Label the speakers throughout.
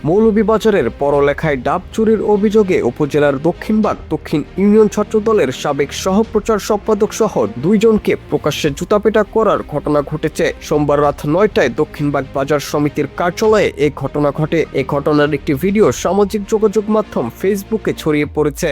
Speaker 1: মৌলভীবাজারের পড়ালেখায় ডাব চুরির অভিযোগে উপজেলার দক্ষিণবাগ দক্ষিণ ইউনিয়ন ছাত্রদলের সাবেক সহপ্রচার সম্পাদক সহ দুইজনকে প্রকাশ্যে জুতাপেটা করার ঘটনা ঘটেছে। সোমবার রাত ৯টায় দক্ষিণবাগ বাজার সমিতির কার্যালয়ে এই ঘটনা ঘটে। এই ঘটনার একটি ভিডিও সামাজিক যোগাযোগ মাধ্যম ফেসবুকে ছড়িয়ে পড়েছে।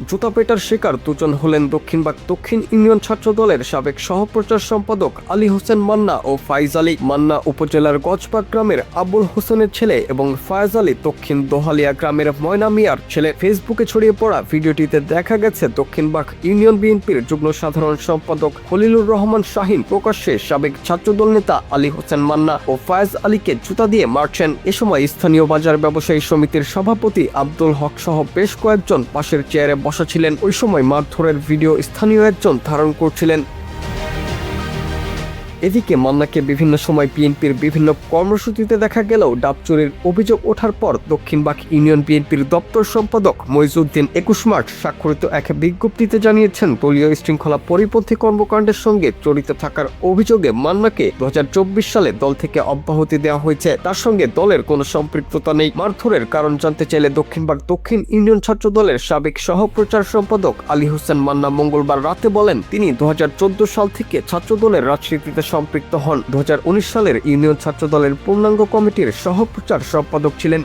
Speaker 1: জুতাপেটার শিকার দুজন হলেন দক্ষিণবাগ দক্ষিণ ইউনিয়ন ছাত্রদলের সাবেক সহপ্রচার সম্পাদক আলী হোসেন মান্না ও ফাইজ আলী। মান্না উপজেলার গজবাগ গ্রামের আবুল হোসেনের ছেলে এবং ফায়েজ আলী দক্ষিণ দোহালিয়া গ্রামের ময়না মিয়ার ছেলে। ফেসবুকে ছড়িয়ে পড়া ভিডিওটিতে দেখা গেছে দক্ষিণবাগ ইউনিয়ন বিএনপির যুগ্ম সাধারণ সম্পাদক খলিলুর রহমান শাহিন প্রকাশ্যে সাবেক ছাত্রদল নেতা আলী হোসেন মান্না ও ফায়েজ আলীকে জুতা দিয়ে মারছেন। এ সময় স্থানীয় বাজার ব্যবসায়ী সমিতির সভাপতি আব্দুল হক সহ বেশ কয়েকজন পাশের চেয়ারে বসা ছিলেন। ওই সময় মারধরের ভিডিও স্থানীয় একজন ধারণ করছিলেন। এদিকে মান্নাকে বিভিন্ন সময় বিএনপির বিভিন্ন কর্মসূচিতে দেখা গেলেও ডাব চুরির অভিযোগ ওঠার পর দক্ষিণবাগ ইউনিয়ন বিএনপির দপ্তর সম্পাদক মইজউদ্দিন ২১ মার্চ স্বাক্ষরিত এক বিজ্ঞপ্তিতে জানিয়েছেন দলীয় শৃঙ্খলা পরিপন্থী কর্মকাণ্ডের সঙ্গে জড়িত থাকার অভিযোগে মান্নাকে ২০২৪ সালে দল থেকে অব্যাহতি দেওয়া হয়েছে। তার সঙ্গে দলের কোনো সম্পৃক্ততা নেই। মারধরের কারণ জানতে চাইলে দক্ষিণবাগ দক্ষিণ ইউনিয়ন ছাত্রদলের সাবেক সহপ্রচার সম্পাদক আলী হোসেন মান্না মঙ্গলবার রাতে বলেন তিনি ২০১৪ সাল থেকে ছাত্রদলের রাজনীতিতে সম্পৃক্ত হন। ২০১৯ সালের ইউনিয়ন ছাত্রদলের পূর্ণাঙ্গ কমিটির সহপ্রচার সম্পাদক ছিলেন।